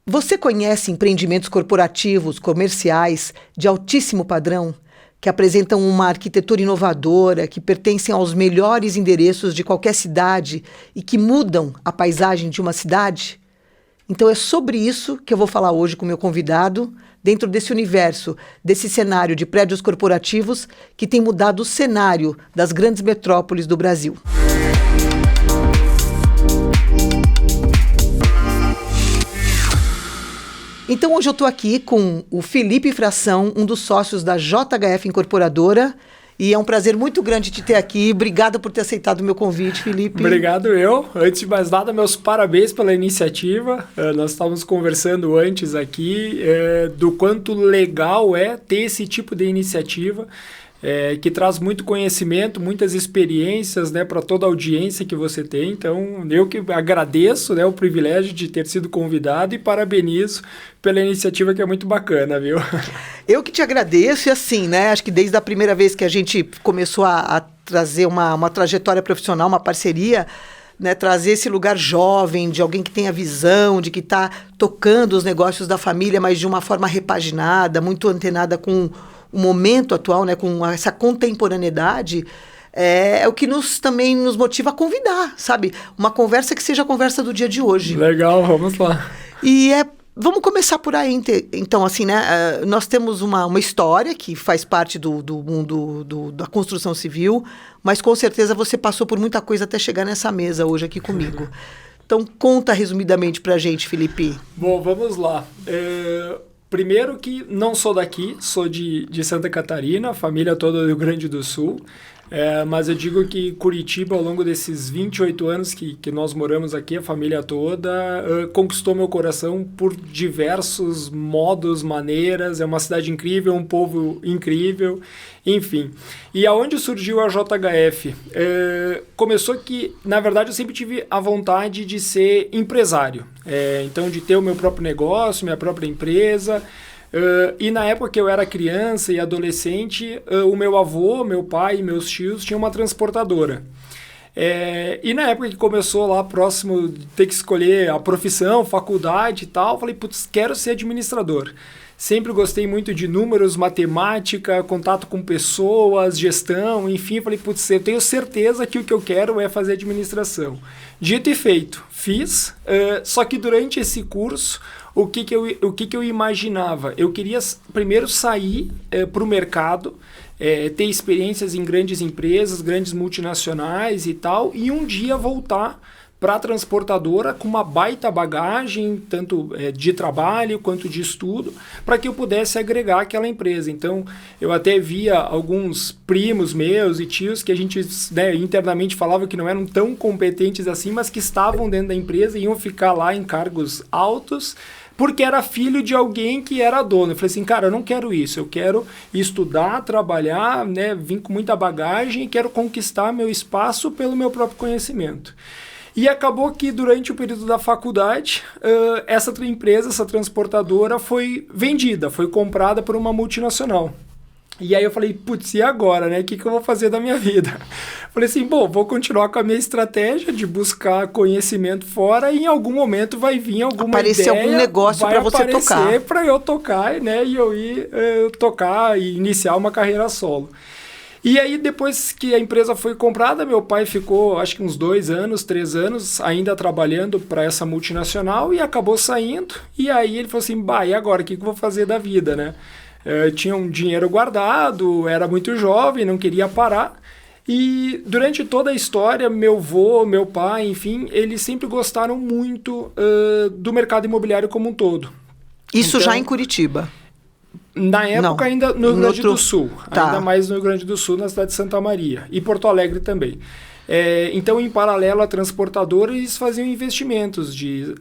Você conhece empreendimentos corporativos, comerciais, de altíssimo padrão, que apresentam uma arquitetura inovadora, que pertencem aos melhores endereços de qualquer cidade e que mudam a paisagem de uma cidade? Então é sobre isso que eu vou falar hoje com o meu convidado, dentro desse universo, desse cenário de prédios corporativos que tem mudado o cenário das grandes metrópoles do Brasil. Então hoje eu estou aqui com o Felipe Fração, um dos sócios da JHF Incorporadora, e é um prazer muito grande te ter aqui. Obrigada por ter aceitado o meu convite, Felipe. Obrigado eu. Antes de mais nada, meus parabéns pela iniciativa. Nós estávamos conversando antes aqui do quanto legal é ter esse tipo de iniciativa. Que traz muito conhecimento, muitas experiências, né, para toda a audiência que você tem. Então, eu que agradeço, né, o privilégio de ter sido convidado e parabenizo pela iniciativa, que é muito bacana, viu? Eu que te agradeço e assim, né, acho que desde a primeira vez que a gente começou a trazer uma trajetória profissional, uma parceria, né, trazer esse lugar jovem, de alguém que tem a visão, de que está tocando os negócios da família, mas de uma forma repaginada, muito antenada com o momento atual, né, com essa contemporaneidade, é o que também nos motiva a convidar, sabe? Uma conversa que seja a conversa do dia de hoje. Legal, vamos lá. E vamos começar por aí, então, assim, né? Nós temos uma história que faz parte do mundo da construção civil, mas com certeza você passou por muita coisa até chegar nessa mesa hoje aqui comigo. Então, conta resumidamente pra gente, Felipe. Bom, vamos lá. Primeiro que não sou daqui, sou de Santa Catarina, família toda do Rio Grande do Sul, mas eu digo que Curitiba, ao longo desses 28 anos que nós moramos aqui, a família toda, conquistou meu coração por diversos modos, maneiras. É uma cidade incrível, um povo incrível, enfim. E aonde surgiu a JHF? Começou que, na verdade, eu sempre tive a vontade de ser empresário. Então, de ter o meu próprio negócio, minha própria empresa. E na época que eu era criança e adolescente, o meu avô, meu pai e meus tios tinham uma transportadora. E na época que começou lá próximo de ter que escolher a profissão, faculdade e tal, eu falei, putz, quero ser administrador. Sempre gostei muito de números, matemática, contato com pessoas, gestão, enfim. Falei, putz, eu tenho certeza que o que eu quero é fazer administração. Dito e feito, fiz. Só que durante esse curso, o que eu imaginava? Eu queria primeiro sair para o mercado, ter experiências em grandes empresas, grandes multinacionais e tal, e um dia voltar para a transportadora com uma baita bagagem, tanto de trabalho quanto de estudo, para que eu pudesse agregar aquela empresa. Então, eu até via alguns primos meus e tios que a gente, né, internamente falava que não eram tão competentes assim, mas que estavam dentro da empresa e iam ficar lá em cargos altos, porque era filho de alguém que era dono. Eu falei assim, cara, eu não quero isso, eu quero estudar, trabalhar, né, vim com muita bagagem e quero conquistar meu espaço pelo meu próprio conhecimento. E acabou que durante o período da faculdade, essa empresa, essa transportadora foi vendida, foi comprada por uma multinacional. E aí eu falei, putz, e agora, né? O que eu vou fazer da minha vida? Falei assim, bom, vou continuar com a minha estratégia de buscar conhecimento fora e em algum momento vai vir alguma aparecer ideia. Algum negócio para você tocar. Para eu tocar, né? E eu ir tocar e iniciar uma carreira solo. E aí, depois que a empresa foi comprada, meu pai ficou, acho que uns 2 anos, 3 anos, ainda trabalhando para essa multinacional e acabou saindo. E aí ele falou assim, e agora, o que eu vou fazer da vida, né? Tinha um dinheiro guardado, era muito jovem, não queria parar. E durante toda a história, meu avô, meu pai, enfim, eles sempre gostaram muito do mercado imobiliário como um todo. Isso então, já em Curitiba? Na época não, ainda no Rio Grande do Sul, tá. Ainda mais no Rio Grande do Sul, na cidade de Santa Maria, e Porto Alegre também. Então, em paralelo à transportadora, eles faziam investimentos de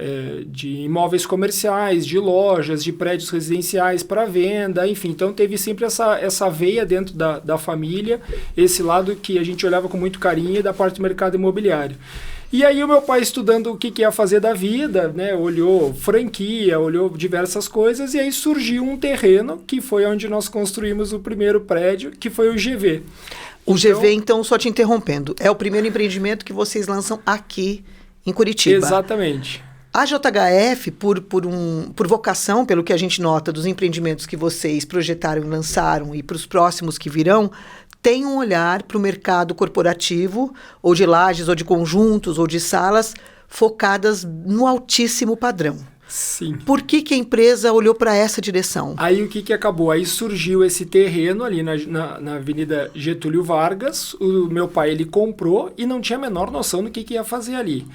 imóveis comerciais, de lojas, de prédios residenciais para venda, enfim. Então, teve sempre essa veia dentro da família, esse lado que a gente olhava com muito carinho da parte do mercado imobiliário. E aí o meu pai, estudando o que ia fazer da vida, né, olhou franquia, olhou diversas coisas, e aí surgiu um terreno que foi onde nós construímos o primeiro prédio, que foi o GV. O GV, então, só te interrompendo, é o primeiro empreendimento que vocês lançam aqui em Curitiba. Exatamente. A JHF, por vocação, pelo que a gente nota dos empreendimentos que vocês projetaram e lançaram e para os próximos que virão, tem um olhar para o mercado corporativo, ou de lajes, ou de conjuntos, ou de salas, focadas no altíssimo padrão. Sim. Por que a empresa olhou para essa direção? Aí o que acabou? Aí surgiu esse terreno ali na Avenida Getúlio Vargas. O meu pai, ele comprou e não tinha a menor noção do que ia fazer ali.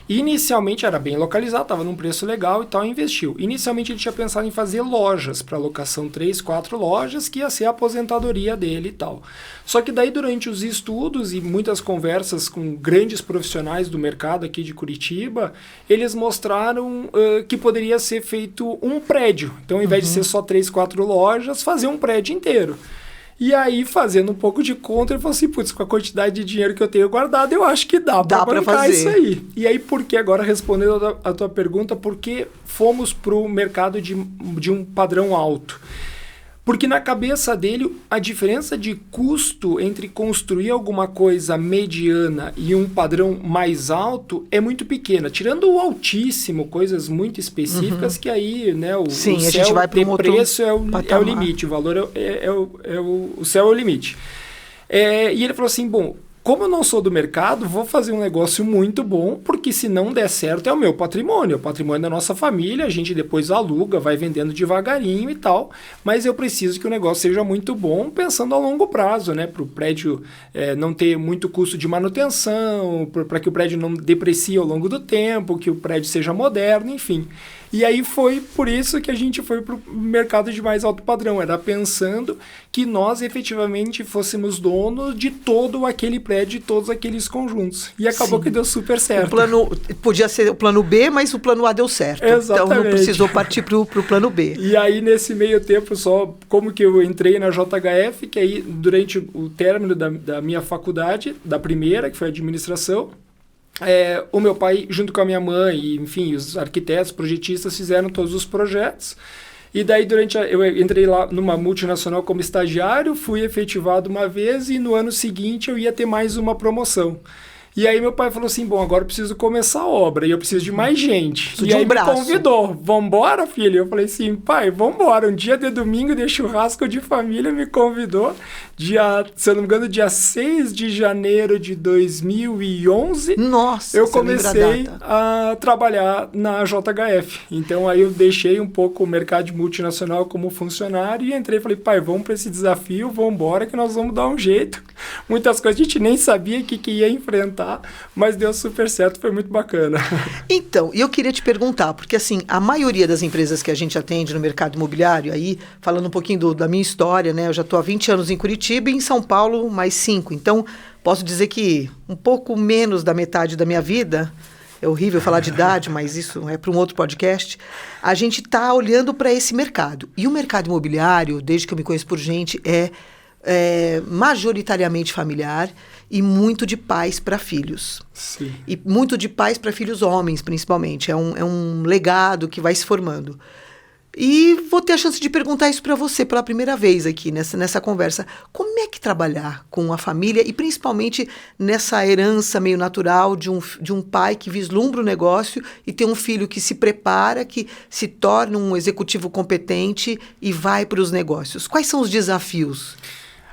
Inicialmente era bem localizado, estava num preço legal e tal, investiu. Inicialmente ele tinha pensado em fazer lojas para locação, 3, 4 lojas, que ia ser a aposentadoria dele e tal. Só que daí durante os estudos e muitas conversas com grandes profissionais do mercado aqui de Curitiba, eles mostraram que poderia ser feito um prédio. Então, ao invés de ser só 3, 4 lojas, fazer um prédio inteiro. E aí, fazendo um pouco de conta, ele falou assim, putz, com a quantidade de dinheiro que eu tenho guardado, eu acho que dá para bancar fazer isso aí. E aí, por que agora, respondendo a tua pergunta, por que fomos para o mercado de um padrão alto? Porque na cabeça dele, a diferença de custo entre construir alguma coisa mediana e um padrão mais alto é muito pequena. Tirando o altíssimo, coisas muito específicas, que aí, né, Sim, o a céu gente vai para de preço é o limite, o valor o céu é o limite. E ele falou assim, bom, como eu não sou do mercado, vou fazer um negócio muito bom, porque se não der certo é o meu patrimônio, é o patrimônio da nossa família, a gente depois aluga, vai vendendo devagarinho e tal, mas eu preciso que o negócio seja muito bom, pensando a longo prazo, né, para o prédio não ter muito custo de manutenção, para que o prédio não deprecie ao longo do tempo, que o prédio seja moderno, enfim. E aí foi por isso que a gente foi para o mercado de mais alto padrão. Era pensando que nós efetivamente fôssemos donos de todo aquele prédio, de todos aqueles conjuntos. E acabou que deu super certo. Podia ser o plano B, mas o plano A deu certo. Exatamente. Então não precisou partir para o plano B. E aí nesse meio tempo só, como que eu entrei na JHF, que aí durante o término da minha faculdade, da primeira, que foi administração, o meu pai, junto com a minha mãe, e, enfim, os arquitetos, projetistas, fizeram todos os projetos. E daí, eu entrei lá numa multinacional como estagiário, fui efetivado uma vez e no ano seguinte eu ia ter mais uma promoção. E aí meu pai falou assim, bom, agora eu preciso começar a obra e eu preciso de mais gente. E aí me convidou, vambora, filho? Eu falei assim, pai, vambora. Um dia de domingo de churrasco de família me convidou, se eu não me engano, dia 6 de janeiro de 2011. Nossa, eu comecei a trabalhar na JHF. Então aí eu deixei um pouco o mercado de multinacional como funcionário e entrei e falei, pai, vamos para esse desafio, vambora que nós vamos dar um jeito. Muitas coisas a gente nem sabia que ia enfrentar, mas deu super certo, foi muito bacana. Então, eu queria te perguntar, porque assim, a maioria das empresas que a gente atende no mercado imobiliário, aí, falando um pouquinho da minha história, né, eu já estou há 20 anos em Curitiba e em São Paulo mais 5, então posso dizer que um pouco menos da metade da minha vida, é horrível falar de idade, mas isso é para um outro podcast, a gente está olhando para esse mercado. E o mercado imobiliário, desde que eu me conheço por gente, é majoritariamente familiar e muito de pais para filhos. Sim. E muito de pais para filhos homens, principalmente. É um legado que vai se formando. E vou ter a chance de perguntar isso para você pela primeira vez aqui nessa conversa. Como é que trabalhar com a família e principalmente nessa herança meio natural de um pai que vislumbra o negócio e tem um filho que se prepara, que se torna um executivo competente e vai para os negócios? Quais são os desafios?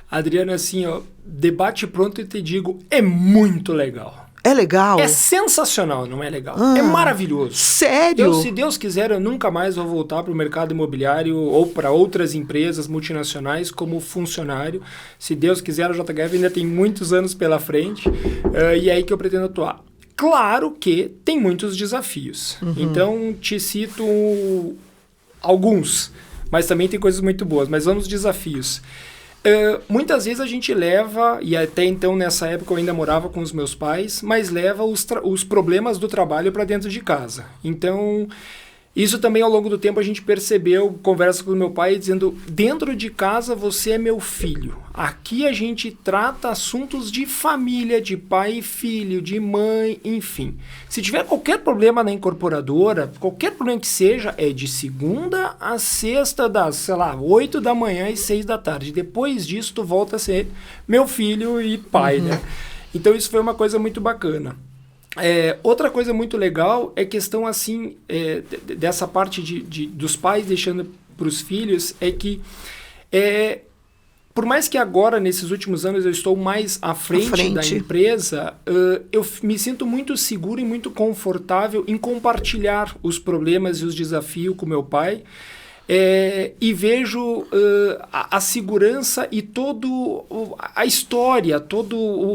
Adriana, assim, debate pronto e te digo, é muito legal. É legal? É sensacional, não é legal? É maravilhoso. Sério? Se Deus quiser, eu nunca mais vou voltar para o mercado imobiliário ou para outras empresas multinacionais como funcionário. Se Deus quiser, a JHF ainda tem muitos anos pela frente e é aí que eu pretendo atuar. Claro que tem muitos desafios. Então, te cito alguns, mas também tem coisas muito boas. Mas vamos aos desafios. Muitas vezes a gente leva, e até então nessa época eu ainda morava com os meus pais, mas leva os problemas do trabalho para dentro de casa. Então, isso também ao longo do tempo a gente percebeu, conversa com o meu pai dizendo, dentro de casa você é meu filho. Aqui a gente trata assuntos de família, de pai e filho, de mãe, enfim. Se tiver qualquer problema na incorporadora, qualquer problema que seja, é de segunda a sexta das, 8 da manhã e 6 da tarde. Depois disso, tu volta a ser meu filho e pai, né? Então isso foi uma coisa muito bacana. Outra coisa muito legal é questão assim, dessa parte dos pais deixando para os filhos, é que por mais que agora, nesses últimos anos, eu estou mais à frente da empresa, eu me sinto muito seguro e muito confortável em compartilhar os problemas e os desafios com meu pai. E vejo a segurança e toda a história, toda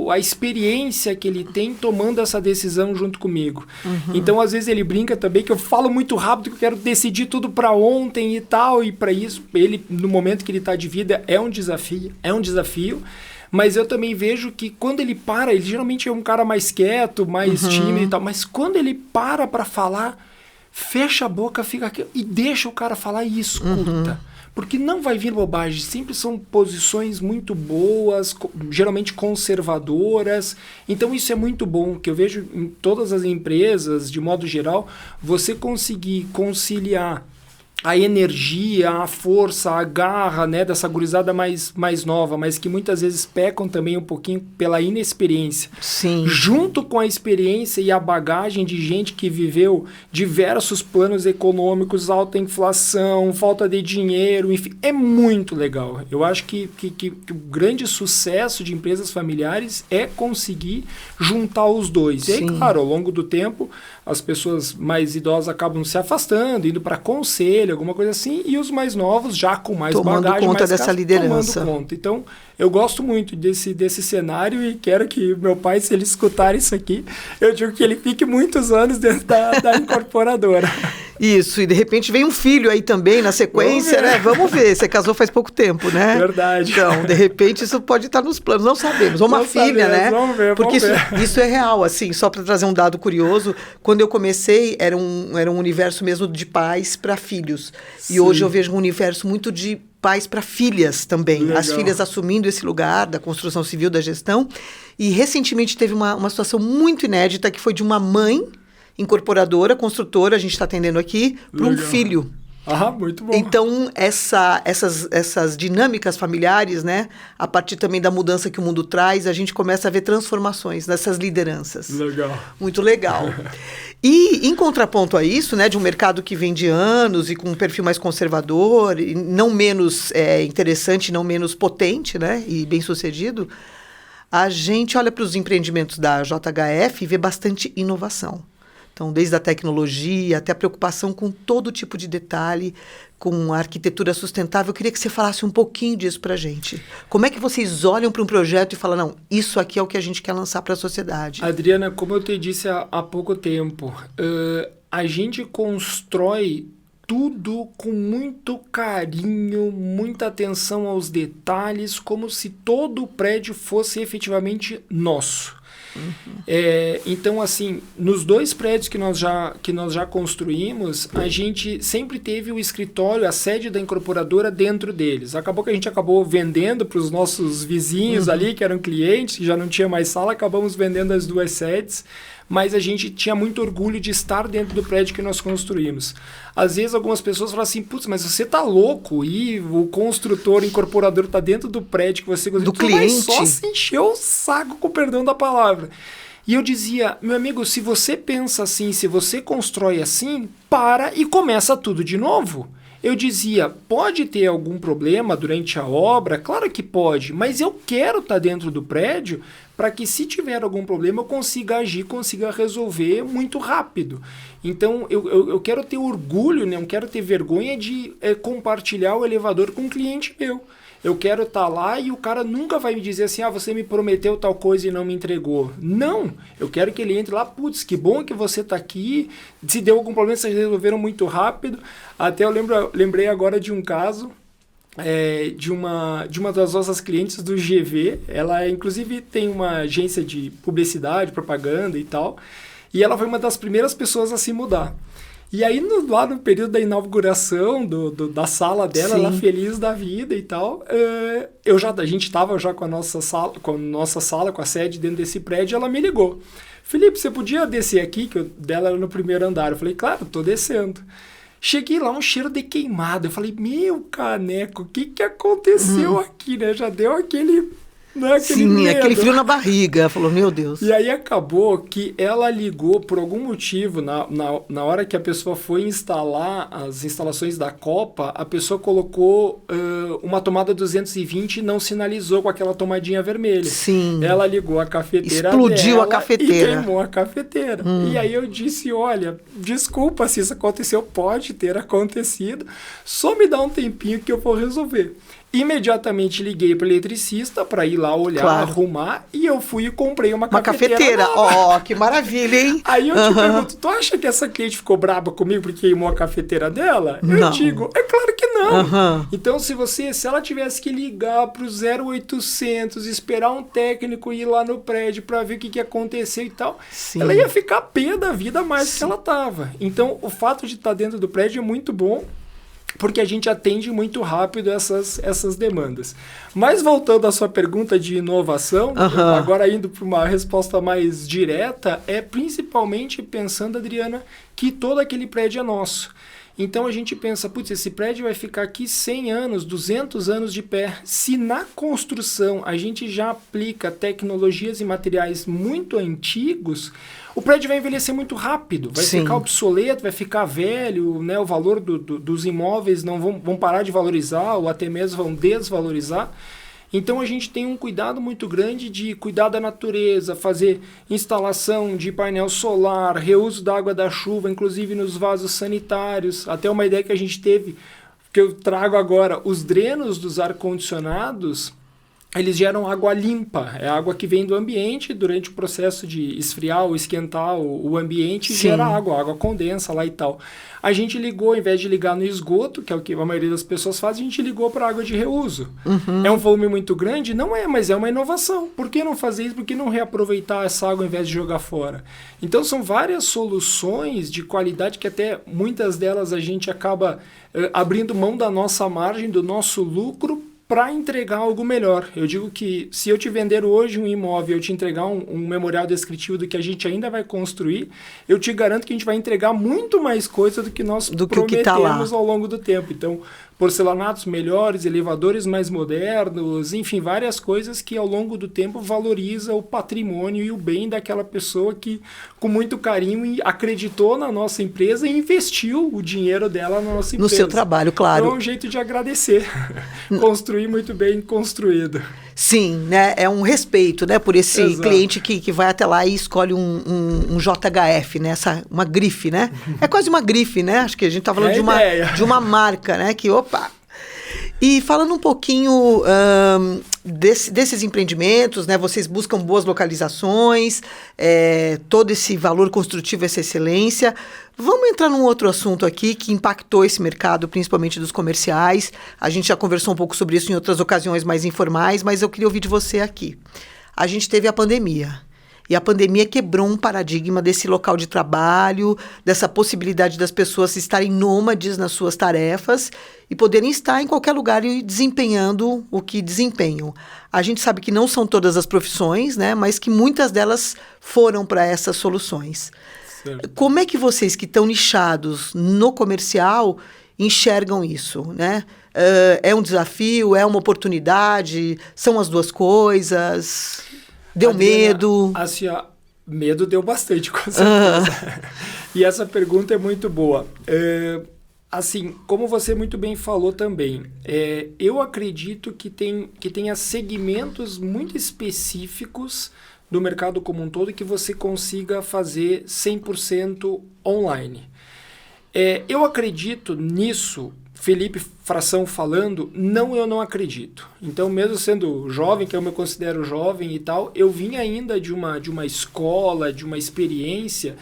a experiência que ele tem tomando essa decisão junto comigo. Uhum. Então, às vezes, ele brinca também que eu falo muito rápido, que eu quero decidir tudo para ontem e tal, e para isso, ele, no momento que ele está de vida, é um desafio. Mas eu também vejo que quando ele para, ele geralmente é um cara mais quieto, mais tímido e tal, mas quando ele para falar, fecha a boca, fica aqui e deixa o cara falar e escuta. Porque não vai vir bobagem. Sempre são posições muito boas, geralmente conservadoras. Então isso é muito bom, que eu vejo em todas as empresas, de modo geral, você conseguir conciliar a energia, a força, a garra, né, dessa gurizada mais nova, mas que muitas vezes pecam também um pouquinho pela inexperiência. Sim. Junto com a experiência e a bagagem de gente que viveu diversos planos econômicos, alta inflação, falta de dinheiro, enfim, é muito legal. Eu acho que o grande sucesso de empresas familiares é conseguir juntar os dois. Sim. E aí, claro, ao longo do tempo, as pessoas mais idosas acabam se afastando, indo para conselho, alguma coisa assim, e os mais novos, já com mais tomando bagagem, conta mais dessa liderança. Tomando conta. Então, eu gosto muito desse cenário e quero que meu pai, se ele escutar isso aqui, eu digo que ele fique muitos anos dentro da incorporadora. Isso, e de repente vem um filho aí também na sequência, né? Vamos ver, você casou faz pouco tempo, né? Verdade. Então, de repente isso pode estar nos planos, não sabemos. Ou uma filha, né? Vamos ver, porque isso é real, assim, só para trazer um dado curioso, quando eu comecei era um universo mesmo de pais para filhos. Sim. E hoje eu vejo um universo muito de pais para filhas também. Legal. As filhas assumindo esse lugar da construção civil, da gestão. E recentemente teve uma situação muito inédita que foi de uma mãe incorporadora, construtora, a gente está atendendo aqui, para um filho. Ah, muito bom. Então, essas dinâmicas familiares, né, a partir também da mudança que o mundo traz, a gente começa a ver transformações nessas lideranças. Legal. Muito legal. E, em contraponto a isso, né, de um mercado que vem de anos e com um perfil mais conservador, e não menos interessante, não menos potente, né, e bem-sucedido, a gente olha para os empreendimentos da JHF e vê bastante inovação. Então, desde a tecnologia até a preocupação com todo tipo de detalhe, com a arquitetura sustentável. Eu queria que você falasse um pouquinho disso para a gente. Como é que vocês olham para um projeto e falam, não, isso aqui é o que a gente quer lançar para a sociedade? Adriana, como eu te disse há pouco tempo, a gente constrói tudo com muito carinho, muita atenção aos detalhes, como se todo o prédio fosse efetivamente nosso. Então, assim, nos 2 prédios que nós já construímos, a gente sempre teve o escritório, a sede da incorporadora dentro deles. Acabou que a gente acabou vendendo para os nossos vizinhos ali, que eram clientes, que já não tinha mais sala, acabamos vendendo as 2 sedes, mas a gente tinha muito orgulho de estar dentro do prédio que nós construímos. Às vezes algumas pessoas falam assim, putz, mas você tá louco? E o construtor, o incorporador tá dentro do prédio que você construiu. Do cliente. Só se encheu o saco, com o perdão da palavra. E eu dizia, meu amigo, se você pensa assim, se você constrói assim, para e começa tudo de novo. Eu dizia, pode ter algum problema durante a obra? Claro que pode, mas eu quero estar dentro do prédio para que, se tiver algum problema, eu consiga agir, consiga resolver muito rápido. Então, eu quero ter orgulho, né? Não quero ter vergonha de compartilhar o elevador com um cliente meu. Eu quero estar lá e o cara nunca vai me dizer assim, você me prometeu tal coisa e não me entregou. Não, eu quero que ele entre lá, putz, que bom que você está aqui, se deu algum problema, vocês resolveram muito rápido. Até eu lembrei agora de um caso, de uma das nossas clientes do GV, ela inclusive tem uma agência de publicidade, propaganda e tal, e ela foi uma das primeiras pessoas a se mudar. E aí, lá no período da inauguração da sala dela, ela feliz da vida e tal, a gente estava já com a nossa sala, com a sede dentro desse prédio, ela me ligou. Felipe, você podia descer aqui? Que dela era no primeiro andar. Eu falei, claro, tô descendo. Cheguei lá, um cheiro de queimado. Eu falei, meu caneco, o que aconteceu aqui, né? Já deu aquele Né? Sim, aquele frio na barriga. Falou, meu Deus. E aí acabou que ela ligou por algum motivo, na hora que a pessoa foi instalar as instalações da Copa, a pessoa colocou uma tomada 220 e não sinalizou com aquela tomadinha vermelha. Sim. Ela ligou a cafeteira Explodiu dela a cafeteira. E queimou a cafeteira. E aí eu disse, olha, desculpa se isso aconteceu, pode ter acontecido, só me dá um tempinho que eu vou resolver. Imediatamente liguei para o eletricista para ir lá olhar, arrumar, e eu fui e comprei uma cafeteira. Ó, que maravilha, hein? Aí eu te pergunto, tu acha que essa cliente ficou braba comigo porque queimou a cafeteira dela? Não. Eu digo, é claro que não. Então, se ela tivesse que ligar para o 0800, esperar um técnico ir lá no prédio para ver o que aconteceu e tal, Sim. ela ia ficar pé da vida mais que ela tava. Então, o fato de estar dentro do prédio é muito bom, porque a gente atende muito rápido essas demandas. Mas voltando à sua pergunta de inovação, agora indo para uma resposta mais direta, é principalmente pensando, Adriana, que todo aquele prédio é nosso. Então a gente pensa, putz, esse prédio vai ficar aqui 100 anos, 200 anos de pé. Se na construção a gente já aplica tecnologias e materiais muito antigos, o prédio vai envelhecer muito rápido, vai ficar obsoleto, vai ficar velho, né? O valor dos imóveis não vão parar de valorizar ou até mesmo vão desvalorizar. Então a gente tem um cuidado muito grande de cuidar da natureza, fazer instalação de painel solar, reuso da água da chuva, inclusive nos vasos sanitários. Até uma ideia que a gente teve, que eu trago agora, os drenos dos ar-condicionados, eles geram água limpa, é água que vem do ambiente durante o processo de esfriar ou esquentar o ambiente, gera água, a água condensa lá e tal. A gente ligou, ao invés de ligar no esgoto, que é o que a maioria das pessoas faz, a gente ligou para água de reuso. É um volume muito grande? Não é, mas é uma inovação. Por que não fazer isso? Por que não reaproveitar essa água ao invés de jogar fora? Então são várias soluções de qualidade que até muitas delas a gente acaba abrindo mão da nossa margem, do nosso lucro, para entregar algo melhor. Eu digo que se eu te vender hoje um imóvel, eu te entregar um memorial descritivo do que a gente ainda vai construir, eu te garanto que a gente vai entregar muito mais coisa do que nós prometemos ao longo do tempo. Então, porcelanatos melhores, elevadores mais modernos, enfim, várias coisas que ao longo do tempo valoriza o patrimônio e o bem daquela pessoa que com muito carinho acreditou na nossa empresa e investiu o dinheiro dela na nossa empresa. No seu trabalho, claro. Então é um jeito de agradecer. Construir muito bem construído. Sim, né? É um respeito, né, por esse cliente que vai até lá e escolhe um JHF, né? Uma grife, né? É quase uma grife, né? Acho que a gente tá falando de uma marca, né? Que, opa! E falando um pouquinho desses empreendimentos, né? Vocês buscam boas localizações, todo esse valor construtivo, essa excelência. Vamos entrar num outro assunto aqui que impactou esse mercado, principalmente dos comerciais. A gente já conversou um pouco sobre isso em outras ocasiões mais informais, mas eu queria ouvir de você aqui. A gente teve a pandemia. E a pandemia quebrou um paradigma desse local de trabalho, dessa possibilidade das pessoas estarem nômades nas suas tarefas e poderem estar em qualquer lugar e desempenhando o que desempenham. A gente sabe que não são todas as profissões, né, mas que muitas delas foram para essas soluções. Certo. Como é que vocês que estão nichados no comercial enxergam isso, né? É um desafio, é uma oportunidade, são as duas coisas? Deu Adriana, medo? Assim, medo deu bastante, com certeza. E essa pergunta é muito boa. Assim, como você muito bem falou também, eu acredito que tenha segmentos muito específicos do mercado como um todo que você consiga fazer 100% online. Eu acredito nisso. Felipe Fração falando, eu não acredito. Então, mesmo sendo jovem, que eu me considero jovem e tal, eu vim ainda de uma escola, de uma experiência,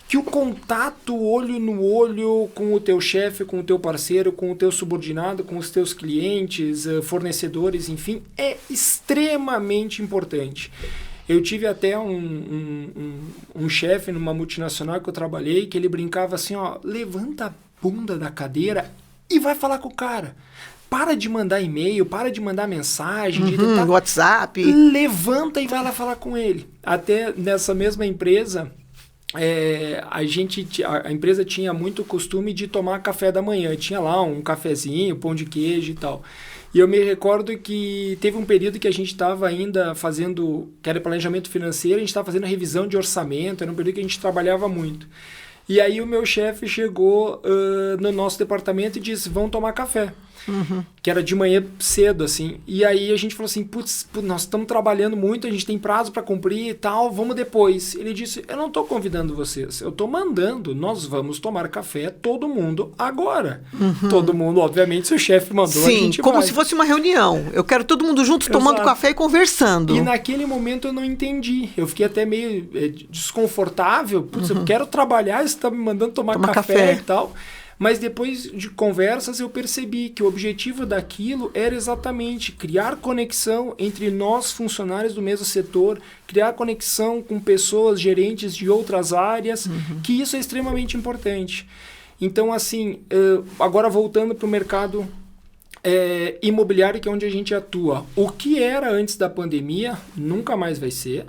que o contato olho no olho com o teu chefe, com o teu parceiro, com o teu subordinado, com os teus clientes, fornecedores, enfim, é extremamente importante. Eu tive até um chefe numa multinacional que eu trabalhei, que ele brincava assim, levanta a bunda da cadeira e vai falar com o cara. Para de mandar e-mail, para de mandar mensagem, de tentar... WhatsApp. Levanta e vai lá falar com ele. Até nessa mesma empresa, a empresa tinha muito costume de tomar café da manhã. Tinha lá um cafezinho, pão de queijo e tal. E eu me recordo que teve um período que a gente estava ainda fazendo, que era planejamento financeiro, a gente estava fazendo a revisão de orçamento, era um período que a gente trabalhava muito. E aí o meu chefe chegou no nosso departamento e disse, vamos tomar café. Que era de manhã cedo, assim. E aí a gente falou assim, putz, nós estamos trabalhando muito, a gente tem prazo para cumprir e tal, vamos depois. Ele disse, eu não estou convidando vocês, eu estou mandando, nós vamos tomar café, todo mundo, agora. Todo mundo, obviamente, se o chefe mandou, a gente como vai. se fosse uma reunião. Eu quero todo mundo juntos tomando café e conversando. E naquele momento eu não entendi. Eu fiquei até meio desconfortável. Putz, eu quero trabalhar, você está me mandando tomar café e tal. Mas depois de conversas eu percebi que o objetivo daquilo era exatamente criar conexão entre nós, funcionários do mesmo setor, criar conexão com pessoas, gerentes de outras áreas, que isso é extremamente importante. Então, assim, agora voltando para o mercado imobiliário, que é onde a gente atua. O que era antes da pandemia, nunca mais vai ser.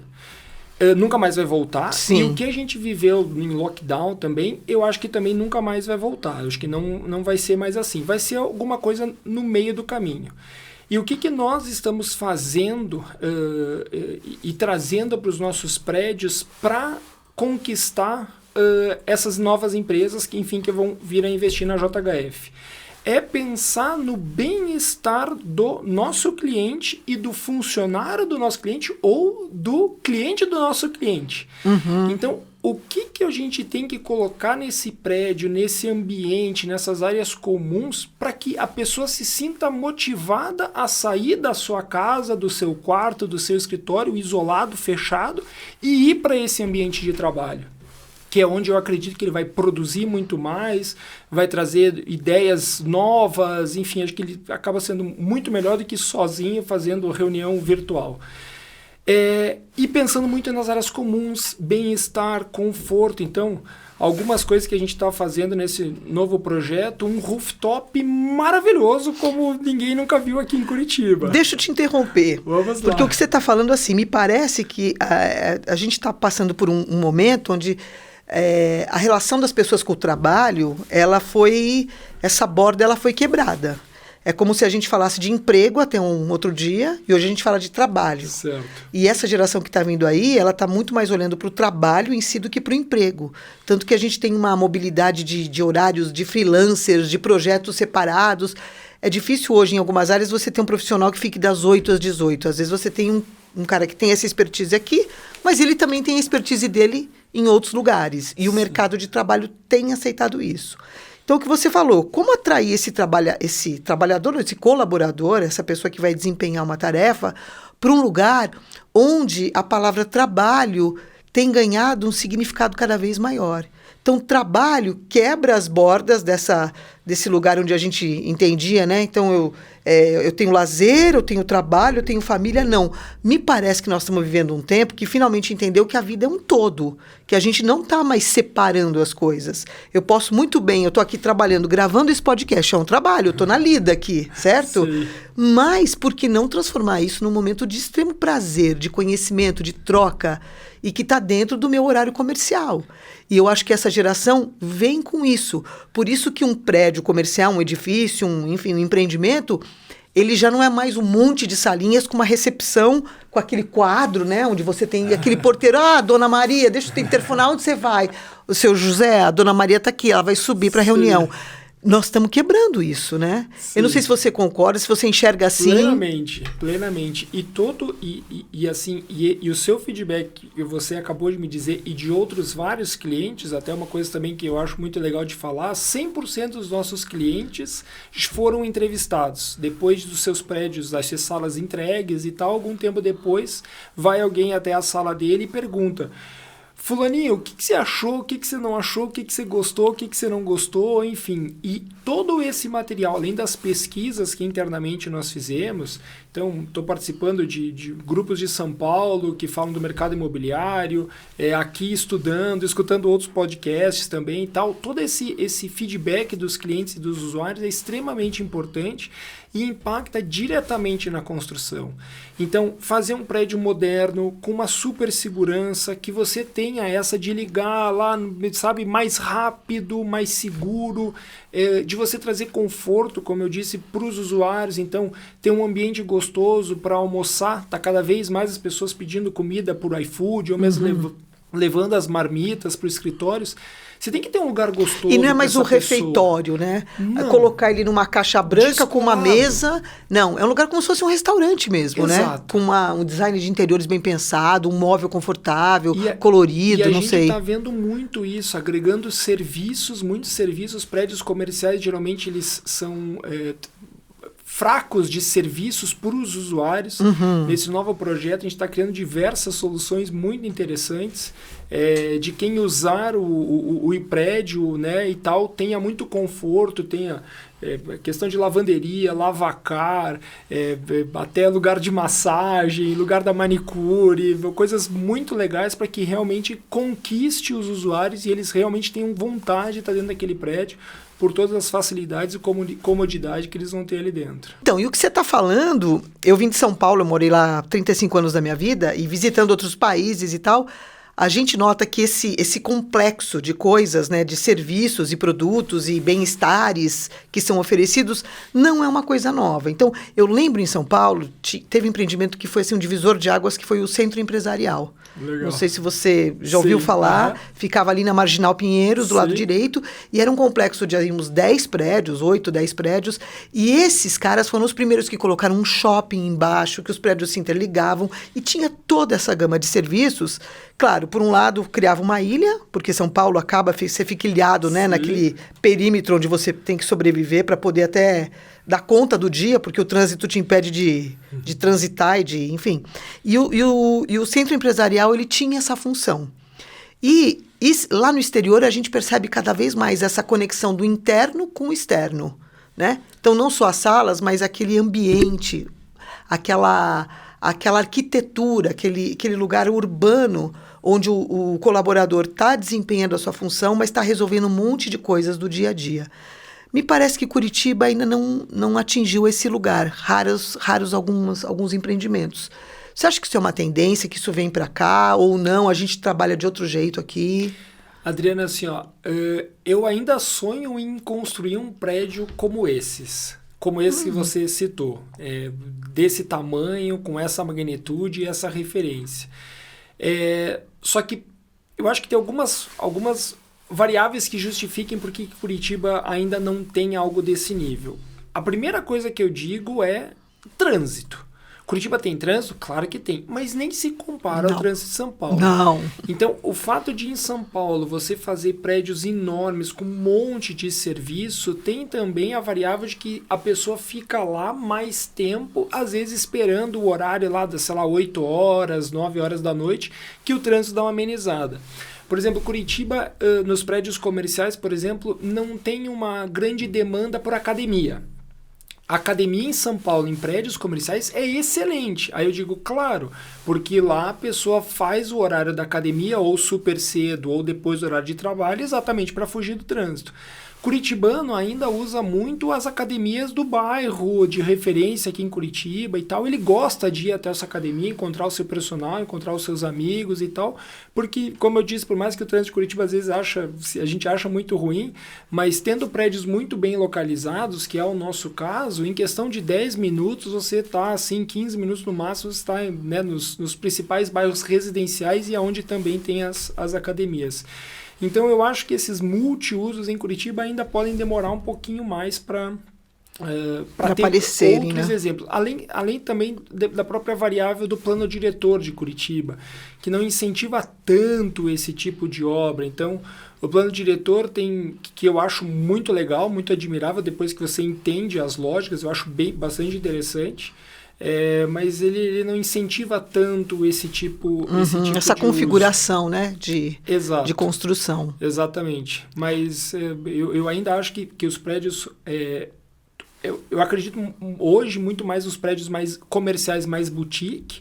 Nunca mais vai voltar. Sim. E o que a gente viveu em lockdown também, eu acho que também nunca mais vai voltar. Eu acho que não vai ser mais assim. Vai ser alguma coisa no meio do caminho. E o que nós estamos fazendo e trazendo para os nossos prédios para conquistar essas novas empresas que, enfim, que vão vir a investir na JHF? É pensar no bem-estar do nosso cliente e do funcionário do nosso cliente ou do cliente do nosso cliente. Então, o que a gente tem que colocar nesse prédio, nesse ambiente, nessas áreas comuns, para que a pessoa se sinta motivada a sair da sua casa, do seu quarto, do seu escritório, isolado, fechado, e ir para esse ambiente de trabalho? Que é onde eu acredito que ele vai produzir muito mais, vai trazer ideias novas, enfim, acho que ele acaba sendo muito melhor do que sozinho fazendo reunião virtual. E pensando muito nas áreas comuns, bem-estar, conforto. Então, algumas coisas que a gente está fazendo nesse novo projeto, um rooftop maravilhoso como ninguém nunca viu aqui em Curitiba. Deixa eu te interromper. Vamos lá. Porque o que você está falando, assim, me parece que a gente está passando por um momento onde a relação das pessoas com o trabalho, essa borda ela foi quebrada. É como se a gente falasse de emprego até um outro dia, e hoje a gente fala de trabalho. Certo. E essa geração que está vindo aí, ela está muito mais olhando para o trabalho em si do que para o emprego. Tanto que a gente tem uma mobilidade de horários, de freelancers, de projetos separados. É difícil hoje, em algumas áreas, você ter um profissional que fique das 8 às 18. Às vezes você tem um cara que tem essa expertise aqui, mas ele também tem a expertise dele em outros lugares. E o mercado de trabalho tem aceitado isso. Então, o que você falou, como atrair esse trabalhador, esse colaborador, essa pessoa que vai desempenhar uma tarefa, para um lugar onde a palavra trabalho tem ganhado um significado cada vez maior. Então, trabalho quebra as bordas desse lugar onde a gente entendia, né? Então, eu tenho lazer, eu tenho trabalho, eu tenho família. Não. Me parece que nós estamos vivendo um tempo que finalmente entendeu que a vida é um todo, que a gente não está mais separando as coisas. Eu posso muito bem, eu estou aqui trabalhando, gravando esse podcast, é um trabalho, eu estou na lida aqui, certo? Sim. Mas por que não transformar isso num momento de extremo prazer, de conhecimento, de troca, e que está dentro do meu horário comercial? E eu acho que essa geração vem com isso. Por isso que um prédio comercial, um edifício, enfim, um empreendimento, ele já não é mais um monte de salinhas com uma recepção, com aquele quadro, né? Onde você tem aquele porteiro, dona Maria, deixa eu interfonar, onde você vai? O seu José, a dona Maria está aqui, ela vai subir para a reunião. Nós estamos quebrando isso, né? Sim. Eu não sei se você concorda, se você enxerga assim. Plenamente. E o seu feedback que você acabou de me dizer e de outros vários clientes, até uma coisa também que eu acho muito legal de falar, 100% dos nossos clientes foram entrevistados. Depois dos seus prédios, das suas salas entregues e tal, algum tempo depois, vai alguém até a sala dele e pergunta: Fulaninho, o que você achou, o que você não achou, o que você gostou, o que você não gostou, enfim. E todo esse material, além das pesquisas que internamente nós fizemos, então estou participando de grupos de São Paulo que falam do mercado imobiliário, aqui estudando, escutando outros podcasts também e tal. Todo esse feedback dos clientes e dos usuários é extremamente importante e impacta diretamente na construção. Então, fazer um prédio moderno, com uma super segurança, que você tenha essa de ligar lá, sabe, mais rápido, mais seguro, de você trazer conforto, como eu disse, para os usuários. Então, ter um ambiente gostoso para almoçar. Está cada vez mais as pessoas pedindo comida por iFood, ou mesmo levando as marmitas para os escritórios. Você tem que ter um lugar gostoso. E não é mais um refeitório, né? Não. Colocar ele numa caixa branca com uma mesa. Não, é um lugar como se fosse um restaurante mesmo, Exato. né? Com um design de interiores bem pensado, um móvel confortável, colorido, não sei. E a gente está vendo muito isso, agregando serviços, muitos serviços. Prédios comerciais, geralmente, eles são fracos de serviços para os usuários. Nesse novo projeto, a gente está criando diversas soluções muito interessantes, de quem usar o prédio, né, e tal, tenha muito conforto, tenha questão de lavanderia, lavacar, até lugar de massagem, lugar da manicure, coisas muito legais para que realmente conquiste os usuários e eles realmente tenham vontade de estar dentro daquele prédio, por todas as facilidades e comodidade que eles vão ter ali dentro. Então, e o que você está falando, eu vim de São Paulo, eu morei lá 35 anos da minha vida, e visitando outros países e tal, a gente nota que esse complexo de coisas, né, de serviços e produtos e bem-estares que são oferecidos, não é uma coisa nova. Então, eu lembro em São Paulo, teve um empreendimento que foi assim, um divisor de águas, que foi o Centro Empresarial. Legal. Não sei se você já ouviu falar, ficava ali na Marginal Pinheiros, do lado direito, e era um complexo de uns 10 prédios, 8, 10 prédios, e esses caras foram os primeiros que colocaram um shopping embaixo, que os prédios se interligavam, e tinha toda essa gama de serviços. Claro, por um lado, criava uma ilha, porque São Paulo acaba, você fica ilhado, né, naquele perímetro onde você tem que sobreviver para poder até dar conta do dia, porque o trânsito te impede de transitar e enfim. E o centro empresarial, ele tinha essa função. E lá no exterior, a gente percebe cada vez mais essa conexão do interno com o externo, né? Então, não só as salas, mas aquele ambiente, aquela arquitetura, aquele lugar urbano onde o colaborador está desempenhando a sua função, mas está resolvendo um monte de coisas do dia a dia. Me parece que Curitiba ainda não atingiu esse lugar, raros alguns empreendimentos. Você acha que isso é uma tendência, que isso vem para cá, ou não? A gente trabalha de outro jeito aqui? Adriana, assim, eu ainda sonho em construir um prédio como esses. Como esse que você citou, desse tamanho, com essa magnitude e essa referência. Só que eu acho que tem algumas variáveis que justifiquem por que Curitiba ainda não tem algo desse nível. A primeira coisa que eu digo é trânsito. Curitiba tem trânsito? Claro que tem, mas nem se compara ao trânsito de São Paulo. Não. Então, o fato de em São Paulo você fazer prédios enormes com um monte de serviço, tem também a variável de que a pessoa fica lá mais tempo, às vezes esperando o horário lá das, 8 horas, 9 horas da noite, que o trânsito dá uma amenizada. Por exemplo, Curitiba, nos prédios comerciais, por exemplo, não tem uma grande demanda por academia. A academia em São Paulo, em prédios comerciais, é excelente. Aí eu digo, claro, porque lá a pessoa faz o horário da academia ou super cedo ou depois do horário de trabalho exatamente para fugir do trânsito. Curitibano ainda usa muito as academias do bairro, de referência aqui em Curitiba e tal. Ele gosta de ir até essa academia, encontrar o seu personal, encontrar os seus amigos e tal. Porque, como eu disse, por mais que o trânsito de Curitiba às vezes a gente acha muito ruim, mas tendo prédios muito bem localizados, que é o nosso caso, em questão de 10 minutos você está, assim, 15 minutos no máximo, você está, né, nos principais bairros residenciais e onde também tem as academias. Então, eu acho que esses multiusos em Curitiba ainda podem demorar um pouquinho mais para ter outros exemplos. Além também da própria variável do plano diretor de Curitiba, que não incentiva tanto esse tipo de obra. Então, o plano diretor que eu acho muito legal, muito admirável, depois que você entende as lógicas, eu acho bastante interessante. mas ele não incentiva tanto esse tipo essa de configuração, né, de construção. Exatamente. Mas eu ainda acho que os prédios... Eu acredito hoje muito mais nos prédios mais comerciais, mais boutique.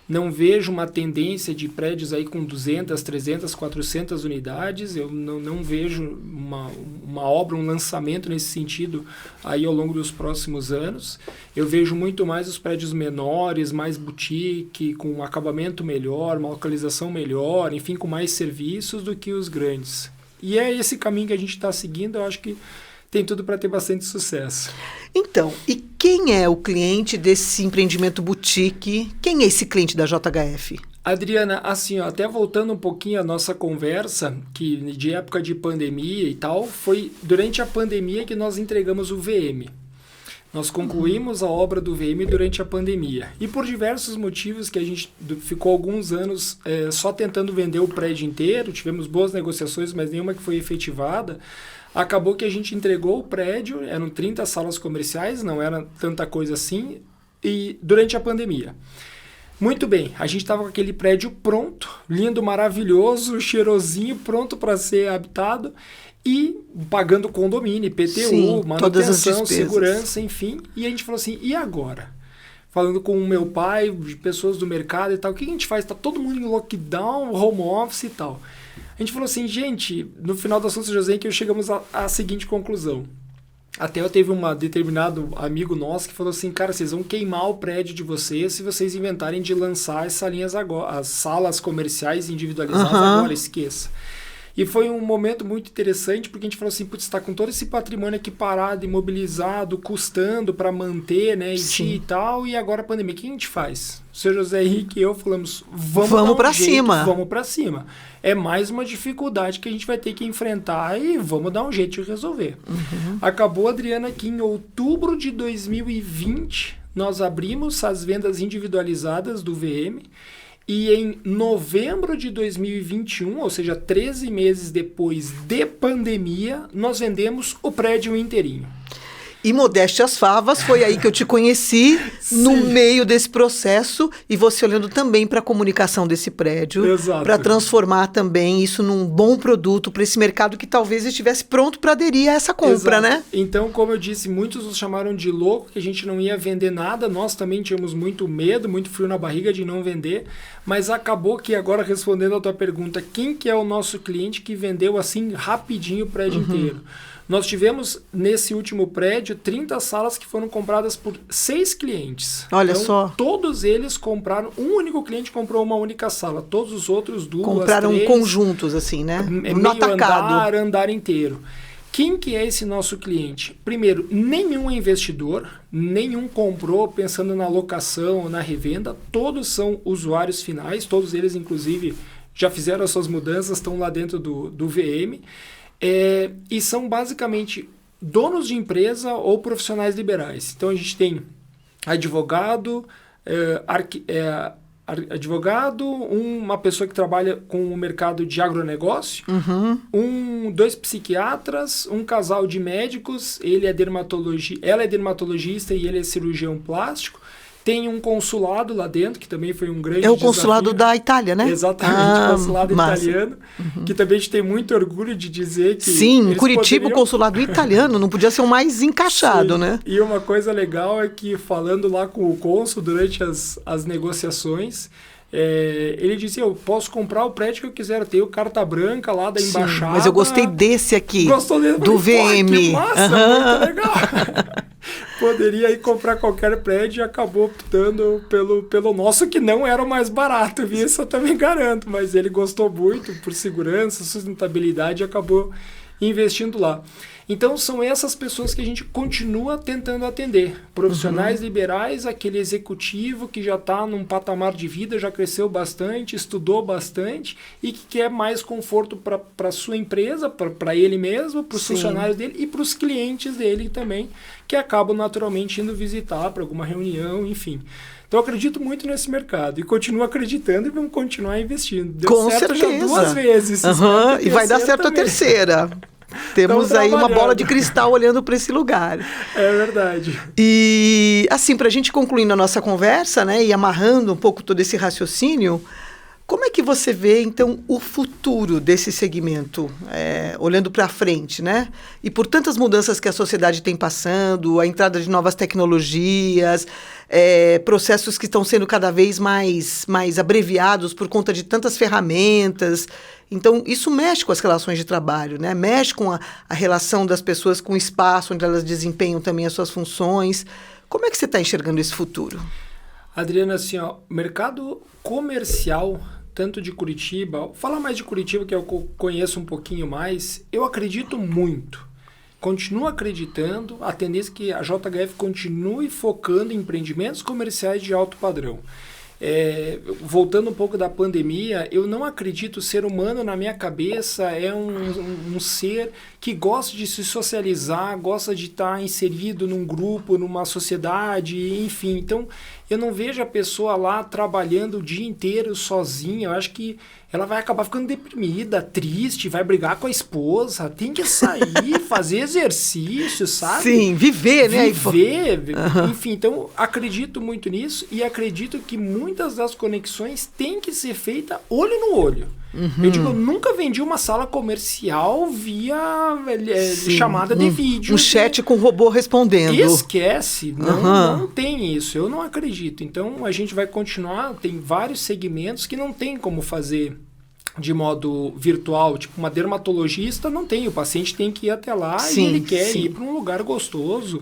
Não vejo uma tendência de prédios aí com 200, 300, 400 unidades. Eu não vejo uma obra, um lançamento nesse sentido aí ao longo dos próximos anos. Eu vejo muito mais os prédios menores, mais boutique, com um acabamento melhor, uma localização melhor, enfim, com mais serviços do que os grandes. E é esse caminho que a gente está seguindo, eu acho que tem tudo para ter bastante sucesso. Então, e quem é o cliente desse empreendimento boutique? Quem é esse cliente da JHF? Adriana, assim, ó, até voltando um pouquinho à nossa conversa, que de época de pandemia e tal, foi durante a pandemia que nós entregamos o VM. Nós concluímos a obra do VM durante a pandemia. E por diversos motivos que a gente ficou alguns anos só tentando vender o prédio inteiro, tivemos boas negociações, mas nenhuma que foi efetivada. Acabou que a gente entregou o prédio, eram 30 salas comerciais, não era tanta coisa assim, e durante a pandemia. Muito bem, a gente estava com aquele prédio pronto, lindo, maravilhoso, cheirosinho, pronto para ser habitado, e pagando condomínio, IPTU, sim, manutenção, segurança, enfim. E a gente falou assim, e agora? Falando com o meu pai, de pessoas do mercado e tal, o que a gente faz? Está todo mundo em lockdown, home office e tal. A gente falou assim, gente, no final do assunto, José, que chegamos à seguinte conclusão. Até eu teve um determinado amigo nosso que falou assim, cara, vocês vão queimar o prédio de vocês se vocês inventarem de lançar as salinhas agora, as salas comerciais individualizadas agora, esqueça. E foi um momento muito interessante, porque a gente falou assim, putz, está com todo esse patrimônio aqui parado, imobilizado, custando para manter, né, e tal, e agora a pandemia, o que a gente faz? O senhor José Henrique e eu falamos, vamos para cima. Vamos para cima. É mais uma dificuldade que a gente vai ter que enfrentar e vamos dar um jeito de resolver. Acabou, Adriana, que em outubro de 2020, nós abrimos as vendas individualizadas do VM, e em novembro de 2021, ou seja, 13 meses depois de pandemia, nós vendemos o prédio inteirinho. E modéstia às favas, foi aí que eu te conheci, no meio desse processo, e você olhando também para a comunicação desse prédio, para transformar também isso num bom produto para esse mercado que talvez estivesse pronto para aderir a essa compra, né? Então, como eu disse, muitos nos chamaram de louco, que a gente não ia vender nada, nós também tínhamos muito medo, muito frio na barriga de não vender, mas acabou que agora, respondendo a tua pergunta, quem que é o nosso cliente que vendeu assim rapidinho o prédio inteiro? Nós tivemos, nesse último prédio, 30 salas que foram compradas por 6 clientes. Olha então, só. Todos eles compraram, um único cliente comprou uma única sala. Todos os outros, 2, compraram 3, conjuntos, assim, né? No atacado. Andar inteiro. Quem que é esse nosso cliente? Primeiro, nenhum é investidor, nenhum comprou pensando na locação ou na revenda. Todos são usuários finais, todos eles, inclusive, já fizeram as suas mudanças, estão lá dentro do VM. E são basicamente donos de empresa ou profissionais liberais. Então a gente tem advogado, uma pessoa que trabalha com o mercado de agronegócio, 2 psiquiatras, um casal de médicos, ela é dermatologista e ele é cirurgião plástico. Tem um consulado lá dentro, que também foi um grande desafio. É o consulado da Itália, né? Exatamente, o consulado italiano, que também a gente tem muito orgulho de dizer que... Sim, em Curitiba, o consulado italiano não podia ser o mais encaixado, né? E uma coisa legal é que, falando lá com o cônsul durante as negociações, ele dizia, eu posso comprar o prédio que eu quiser, eu tenho carta branca lá da embaixada. Mas eu gostei desse aqui, Gostou desse? do VM. Que massa, muito legal. Poderia ir comprar qualquer prédio e acabou optando pelo nosso, que não era o mais barato, viu? Isso eu também garanto, mas ele gostou muito por segurança, sustentabilidade e acabou investindo lá. Então, são essas pessoas que a gente continua tentando atender. Profissionais liberais, aquele executivo que já está num patamar de vida, já cresceu bastante, estudou bastante e que quer mais conforto para a sua empresa, para ele mesmo, para os funcionários dele e para os clientes dele também, que acabam naturalmente indo visitar para alguma reunião, enfim. Então, eu acredito muito nesse mercado e continuo acreditando e vamos continuar investindo. Deu certo já 2 vezes. E vai dar certo também. A terceira. Temos aí uma bola de cristal olhando para esse lugar. É verdade. E E, assim, para a gente concluindo a nossa conversa, né, e amarrando um pouco todo esse raciocínio, como é que você vê, então, o futuro desse segmento, olhando para frente, né? E por tantas mudanças que a sociedade tem passando, a entrada de novas tecnologias, processos que estão sendo cada vez mais abreviados por conta de tantas ferramentas. Então, isso mexe com as relações de trabalho, né? Mexe com a relação das pessoas com o espaço onde elas desempenham também as suas funções. Como é que você está enxergando esse futuro? Adriana, assim, ó, mercado comercial, tanto de Curitiba, vou falar mais de Curitiba, que eu conheço um pouquinho mais, eu acredito muito. Continuo acreditando, a tendência é que a JHF continue focando em empreendimentos comerciais de alto padrão. Voltando um pouco da pandemia, eu não acredito, o ser humano na minha cabeça é um ser que gosta de se socializar, gosta de estar inserido num grupo, numa sociedade, enfim. Então, eu não vejo a pessoa lá trabalhando o dia inteiro sozinha. Eu acho que ela vai acabar ficando deprimida, triste, vai brigar com a esposa, tem que sair, fazer exercício, sabe? Sim, viver, né? Viver, enfim. Então, acredito muito nisso e acredito que muitas das conexões têm que ser feitas olho no olho. Eu digo, eu nunca vendi uma sala comercial via chamada de vídeo. Um chat com robô respondendo. Esquece, não tem isso, eu não acredito. Então, a gente vai continuar, tem vários segmentos que não tem como fazer de modo virtual, tipo uma dermatologista não tem, o paciente tem que ir até lá e ele quer ir para um lugar gostoso,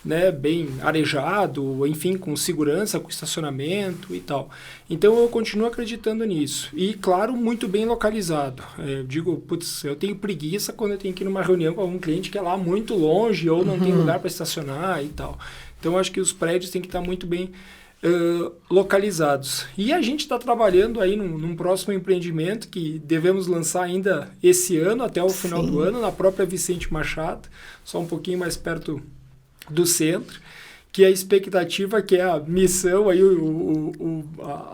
né, bem arejado, enfim, com segurança, com estacionamento e tal. Então eu continuo acreditando nisso. E, claro, muito bem localizado. Eu digo, putz, eu tenho preguiça quando eu tenho que ir numa reunião com algum cliente que é lá muito longe ou não tem lugar para estacionar e tal. Então, acho que os prédios têm que estar muito bem localizados. E a gente está trabalhando aí num próximo empreendimento que devemos lançar ainda esse ano, até o final do ano, na própria Vicente Machado, só um pouquinho mais perto do centro, que a expectativa, que é a missão, aí,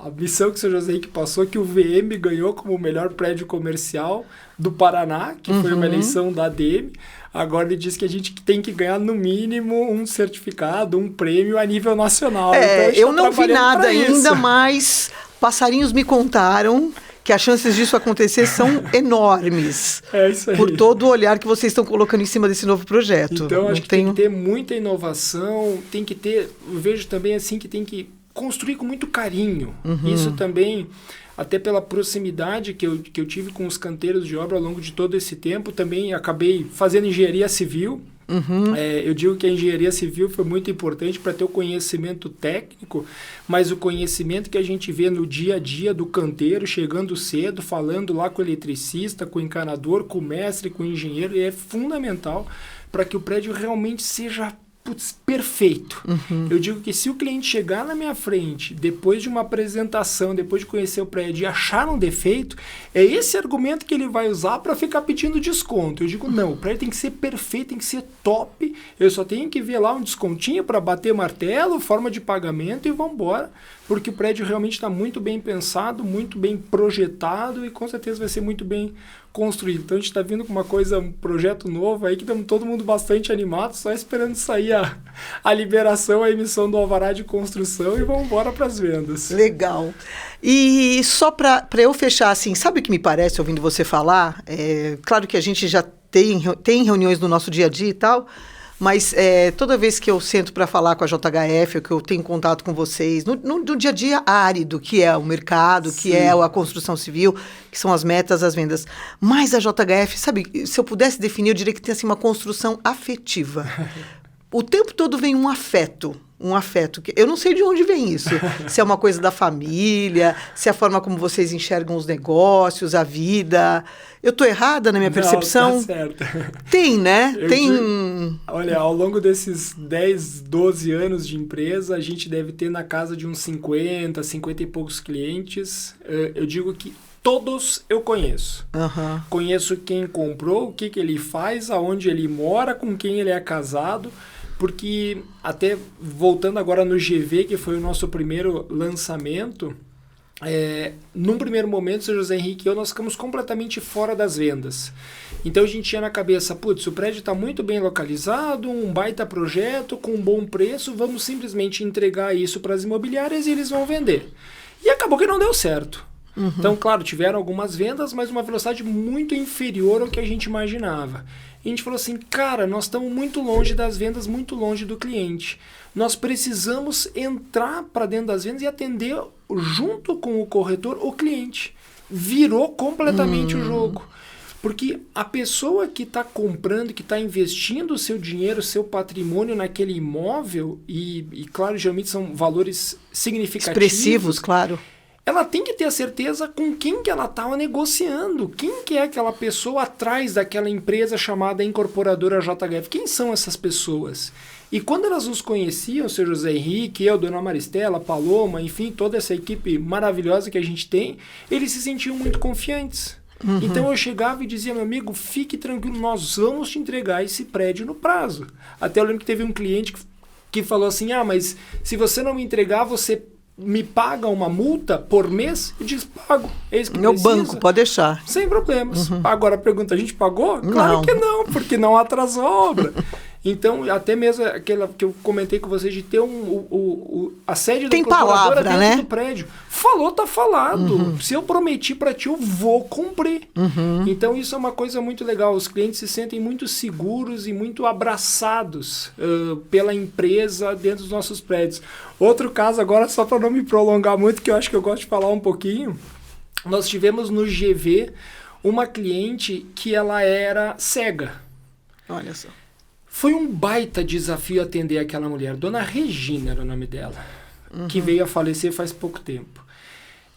a missão que o Sr. José Henrique passou, que o VM ganhou como o melhor prédio comercial do Paraná, que foi uma eleição da ADM. Agora ele diz que a gente tem que ganhar no mínimo um certificado, um prêmio a nível nacional. Então, eu não vi nada ainda, mas passarinhos me contaram que as chances disso acontecer são enormes. É isso aí. Por todo o olhar que vocês estão colocando em cima desse novo projeto. Então, acho que tem que ter muita inovação, tem que ter, eu vejo também assim que tem que construir com muito carinho. Isso também, até pela proximidade que eu tive com os canteiros de obra ao longo de todo esse tempo, também acabei fazendo engenharia civil. Eu digo que a engenharia civil foi muito importante para ter o conhecimento técnico, mas o conhecimento que a gente vê no dia a dia do canteiro, chegando cedo, falando lá com o eletricista, com o encanador, com o mestre, com o engenheiro, é fundamental para que o prédio realmente seja perfeito. Eu digo que se o cliente chegar na minha frente, depois de uma apresentação, depois de conhecer o prédio e achar um defeito, é esse argumento que ele vai usar para ficar pedindo desconto. Eu digo, não, o prédio tem que ser perfeito, tem que ser top, eu só tenho que ver lá um descontinho para bater martelo, forma de pagamento e vamos embora, porque o prédio realmente está muito bem pensado, muito bem projetado e com certeza vai ser muito bem construído. Então a gente está vindo com um projeto novo aí que estamos todo mundo bastante animado, só esperando sair a liberação, a emissão do alvará de construção e vamos embora para as vendas. Legal. E só para eu fechar, assim, sabe o que me parece ouvindo você falar? Claro que a gente já tem reuniões no nosso dia a dia e tal, mas toda vez que eu sento para falar com a JHF, ou que eu tenho contato com vocês, no dia a dia árido, que é o mercado, que é a construção civil, que são as metas, as vendas. Mas a JHF, sabe, se eu pudesse definir, eu diria que tem assim, uma construção afetiva. O tempo todo vem um afeto. Que eu não sei de onde vem isso. Se é uma coisa da família, se é a forma como vocês enxergam os negócios, a vida. Eu estou errada na minha percepção? Não, tá certo. Tem, né? Olha, ao longo desses 10, 12 anos de empresa, a gente deve ter na casa de uns 50 e poucos clientes. Eu digo que todos eu conheço. Conheço quem comprou, o que ele faz, aonde ele mora, com quem ele é casado. Porque, até voltando agora no GV, que foi o nosso primeiro lançamento, num primeiro momento, o seu José Henrique e eu, nós ficamos completamente fora das vendas. Então a gente tinha na cabeça, putz, o prédio está muito bem localizado, um baita projeto, com um bom preço, vamos simplesmente entregar isso para as imobiliárias e eles vão vender. E acabou que não deu certo. Então, claro, tiveram algumas vendas, mas uma velocidade muito inferior ao que a gente imaginava. E a gente falou assim, cara, nós estamos muito longe das vendas, muito longe do cliente. Nós precisamos entrar para dentro das vendas e atender, junto com o corretor, o cliente. Virou completamente o jogo. Porque a pessoa que está comprando, que está investindo o seu dinheiro, o seu patrimônio naquele imóvel, e claro, geralmente são valores significativos. Expressivos, claro. Ela tem que ter a certeza com quem que ela estava negociando. Quem que é aquela pessoa atrás daquela empresa chamada incorporadora JHF? Quem são essas pessoas? E quando elas nos conheciam, o seu José Henrique, eu, Dona Maristela, Paloma, enfim, toda essa equipe maravilhosa que a gente tem, eles se sentiam muito confiantes. Então eu chegava e dizia, meu amigo, fique tranquilo, nós vamos te entregar esse prédio no prazo. Até eu lembro que teve um cliente que falou assim, mas se você não me entregar, você me paga uma multa por mês? Eu disse, pago. É isso que meu precisa. banco, pode deixar. Sem problemas. Agora a pergunta, a gente pagou? Claro que não, porque não atrasou a obra. Então, até mesmo aquela que eu comentei com vocês de ter a sede da incorporadora dentro do prédio. Falou, tá falado. Se eu prometi para ti, eu vou cumprir. Então, isso é uma coisa muito legal. Os clientes se sentem muito seguros e muito abraçados pela empresa dentro dos nossos prédios. Outro caso agora, só para não me prolongar muito, que eu acho que eu gosto de falar um pouquinho. Nós tivemos no GV uma cliente que ela era cega. Olha só. Foi um baita desafio atender aquela mulher. Dona Regina era o nome dela, que veio a falecer faz pouco tempo.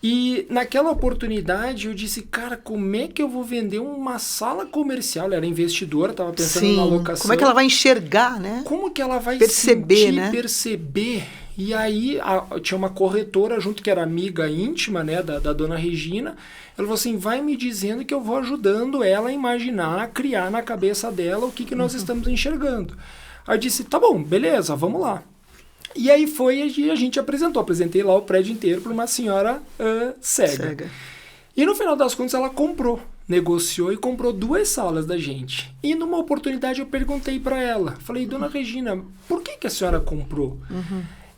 E naquela oportunidade eu disse, cara, como é que eu vou vender uma sala comercial? Ela era investidora, estava pensando na locação. Como é que ela vai enxergar, né? Como que ela vai perceber? E aí tinha uma corretora junto que era amiga íntima, né, da Dona Regina. Ela falou assim, vai me dizendo que eu vou ajudando ela a imaginar, a criar na cabeça dela o que nós estamos enxergando. Aí eu disse, tá bom, beleza, vamos lá. E aí a gente apresentei lá o prédio inteiro para uma senhora cega. E no final das contas ela negociou e comprou 2 salas da gente. E numa oportunidade eu perguntei para ela, falei, Dona Regina, por que a senhora comprou?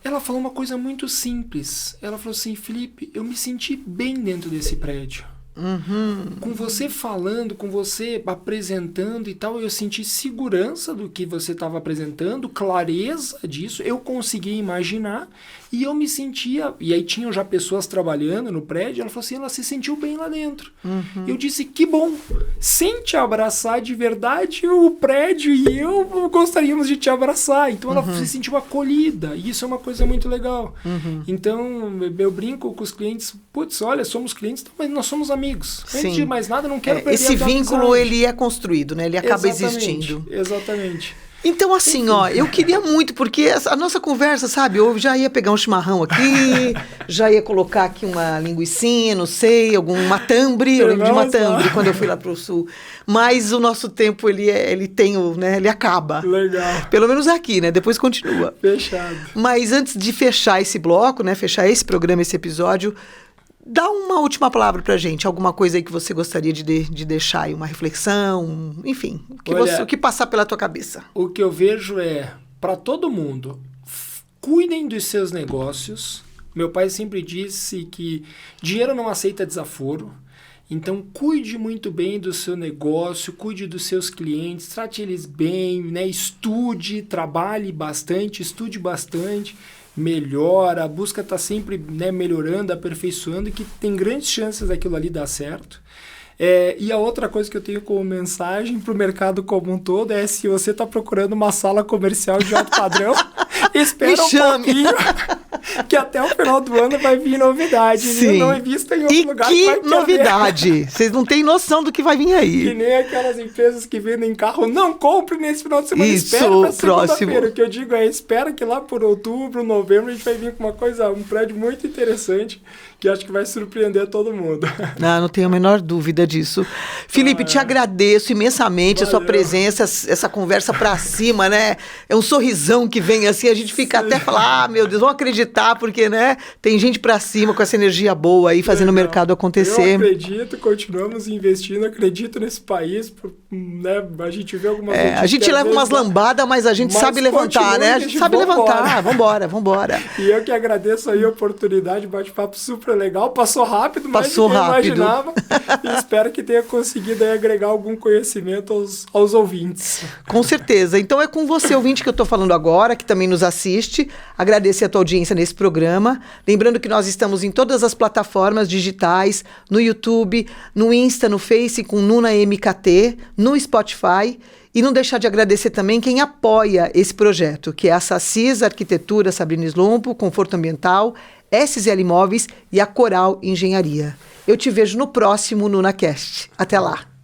Ela falou uma coisa muito simples. Ela falou assim, Felipe, eu me senti bem dentro desse prédio. Com você falando, com você apresentando e tal, eu senti segurança do que você estava apresentando, clareza disso, eu conseguia imaginar e eu me sentia... E aí tinham já pessoas trabalhando no prédio, ela falou assim, ela se sentiu bem lá dentro. Eu disse, que bom, sem te abraçar de verdade, o prédio e eu gostaríamos de te abraçar. Então ela se sentiu acolhida e isso é uma coisa muito legal. Então eu brinco com os clientes, putz, olha, somos clientes, mas nós somos amigos. Antes de mais nada, não quero perder esse vínculo, amizade. Ele é construído, né? Ele acaba existindo. Exatamente. Então, assim, eu queria muito, porque a nossa conversa, sabe, eu já ia pegar um chimarrão aqui, já ia colocar aqui uma linguicinha, não sei, alguma matambre, eu lembro de matambre quando eu fui lá pro sul, mas o nosso tempo, ele tem, né, ele acaba. Legal. Pelo menos aqui, né, depois continua. Fechado. Mas antes de fechar esse bloco, né, fechar esse programa, esse episódio, dá uma última palavra pra gente, alguma coisa aí que você gostaria de deixar aí, uma reflexão, enfim, o que passar pela tua cabeça. O que eu vejo para todo mundo, cuidem dos seus negócios. Meu pai sempre disse que dinheiro não aceita desaforo, então cuide muito bem do seu negócio, cuide dos seus clientes, trate eles bem, né? Estude, trabalhe bastante, estude bastante, melhora, a busca está sempre, né, melhorando, aperfeiçoando, e que tem grandes chances daquilo ali dar certo. E a outra coisa que eu tenho como mensagem para o mercado como um todo é, se você está procurando uma sala comercial de alto padrão, espera um pouquinho, que até o final do ano vai vir novidade. Sim. Não é vista em outro lugar. Que novidade! Vocês não têm noção do que vai vir aí. Que nem aquelas empresas que vendem carro, não compre nesse final de semana, espera para segunda-feira. O que eu digo espera que lá por outubro, novembro, a gente vai vir com um prédio muito interessante, que acho que vai surpreender todo mundo. Não tenho a menor dúvida disso. Felipe, te agradeço imensamente. Valeu. A sua presença, essa conversa pra cima, né? É um sorrisão que vem assim, a gente fica até falar, meu Deus, vamos acreditar aproveitar, porque, né, tem gente pra cima com essa energia boa aí, fazendo o mercado acontecer. Eu acredito, continuamos investindo, acredito nesse país, né, a gente vê algumas a gente leva umas lambadas, mas a gente sabe levantar, né? A gente sabe levantar, vambora. E eu que agradeço aí a oportunidade, bate-papo super legal, passou rápido, mais do que eu imaginava, e espero que tenha conseguido aí agregar algum conhecimento aos ouvintes. Com certeza. Então é com você, ouvinte, que eu estou falando agora, que também nos assiste. Agradecer a tua audiência nesse programa. Lembrando que nós estamos em todas as plataformas digitais, no YouTube, no Insta, no Face, com Nuna MKT, no Spotify. E não deixar de agradecer também quem apoia esse projeto, que é a Sacis Arquitetura Sabrina Slompo, Conforto Ambiental, SZL Imóveis e a Coral Engenharia. Eu te vejo no próximo NunaCast. Até lá!